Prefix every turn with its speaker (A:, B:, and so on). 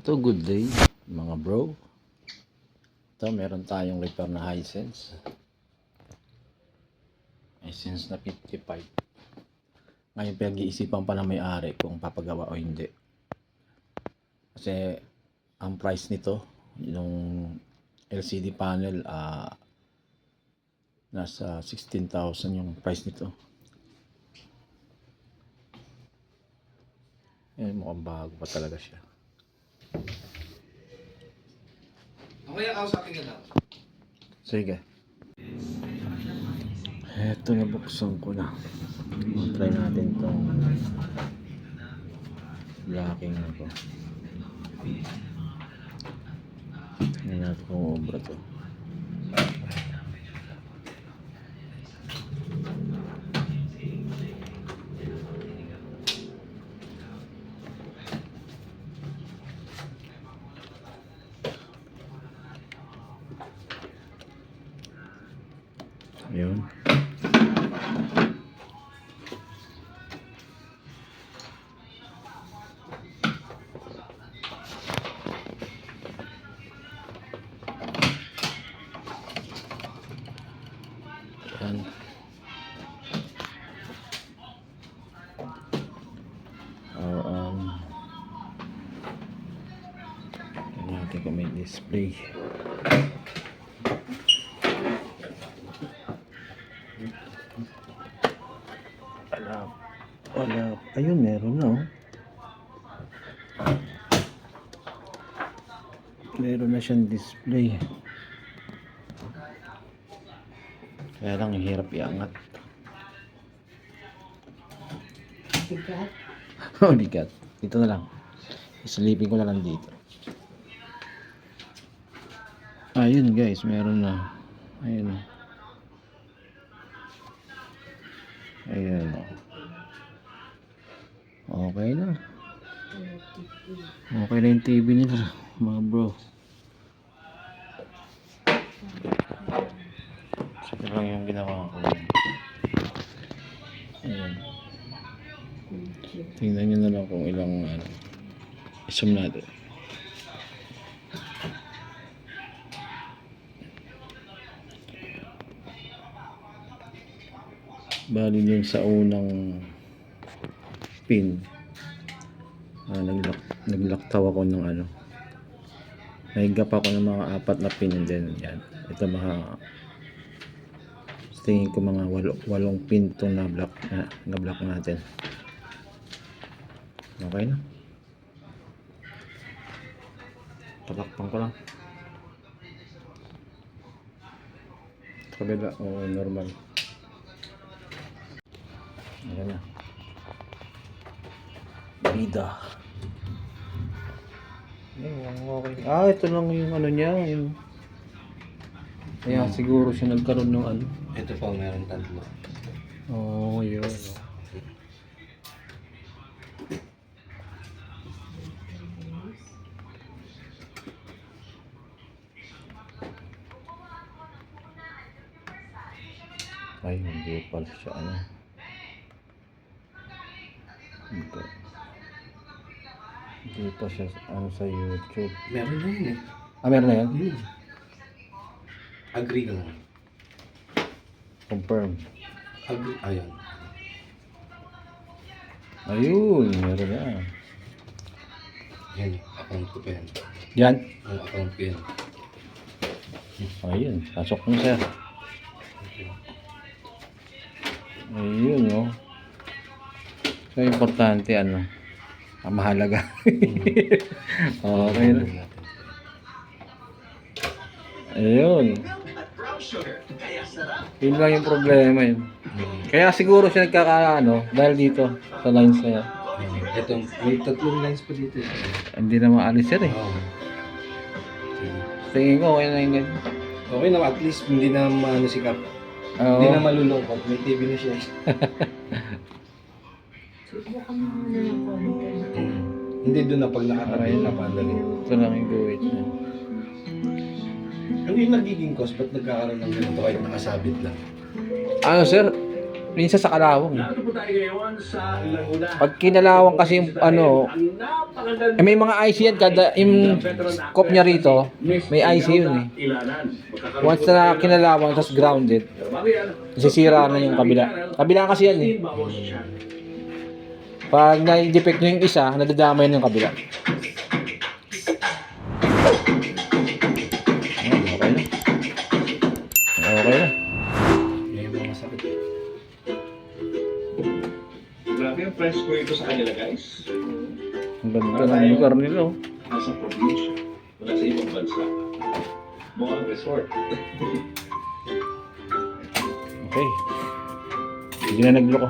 A: Ito, good day mga bro. Ito, meron tayong repair na Hisense. Hisense na 55. Ngayon pinag-iisipan pa ng may-ari kung papagawa o hindi. Kasi ang price nito, yung LCD panel, nasa 16,000 yung price nito. Mukhang bago pa talaga siya.
B: Okay, ako sa akin na.
A: Sige. Eto, nabuksan ko na. Try natin tong blocking na to. Hindi natin kung obra to. Ayun. Ayan. Tignan natin kung may display. Wala. Ayun, meron na, oh. Meron na siyang display. Kaya lang hirap iangat.
B: Bigat?
A: Oh, bigat. Dito na lang. Isilipin ko na lang dito. Ayun guys, meron na. Ayun. Ayun. Okay na. Okay na yung TV nila, mga bro. Sige lang yung ginawa ko. Ayan. Tingnan nyo na lang kung ilang i-zoom natin. Bali yung sa unang pin, naglaktaw ako ng nahigap ako ng mga 4 na pin, and then yan, ito tingin ko mga 8 pin itong na-block natin. Okay na, tatakpan ko lang kabila o normal. Ayan na, bida. Okay. Ito lang yung niya, yung kaya siguro siya nagkaroon ng
B: Ito pa, meron tatlo.
A: Oh, yun. Ay, hindi pala siya Hindi pa siya sa YouTube.
B: Meron na yun eh.
A: Meron na yan?
B: Agree ka lang.
A: Confirm.
B: Agree, ayun.
A: Ayun, meron na.
B: Yan, account ko pa yan.
A: Yan?
B: Ang account ko yan.
A: Ayun, pasok mo sir. Ayun, oh. So, importante, ang mahalaga. Okay na. Ayun. Yun lang yung problema yun. Kaya siguro siya dahil dito sa lines na yan.
B: Ito, may 3 lines pa dito.
A: Hindi na maalis yan eh.
B: Oo.
A: Tingin ko okay na yung ganyan.
B: Okay na, at least hindi na maano si Kap.
A: Oo.
B: Hindi na malulungkot. May TV na siya.
C: Subukan mo muna ng konti.
B: Hindi doon na pag nakakatayo na padali.
A: Ito lang yung guwit niya.
B: Ano yung nagiging cause? Ba't nagkakaroon ng ganito kahit nakasabit lang?
A: Sir? Minsan sa kalawang.
D: Narito po tayo ngayon sa Laguna.
A: Pag kinalawang kasi yung ano, may mga IC yan, kada yung scope niya rito, may IC yun eh. Once na kinalawang, tapos grounded, nasisira na yung kabila. Kabila kasi yan eh. Pag na-defect na yung isa, nadadamay na yung kabila. Okay na. Okay na.
B: Yung mga sakit.
D: Grabe ang presko ito sa kanila, guys.
A: Ang ganda ng lugar nila oh.
D: Nasa probinsya. Wala sa ibang bansa. Mukhang resort.
A: Okay. Hindi na nagloko.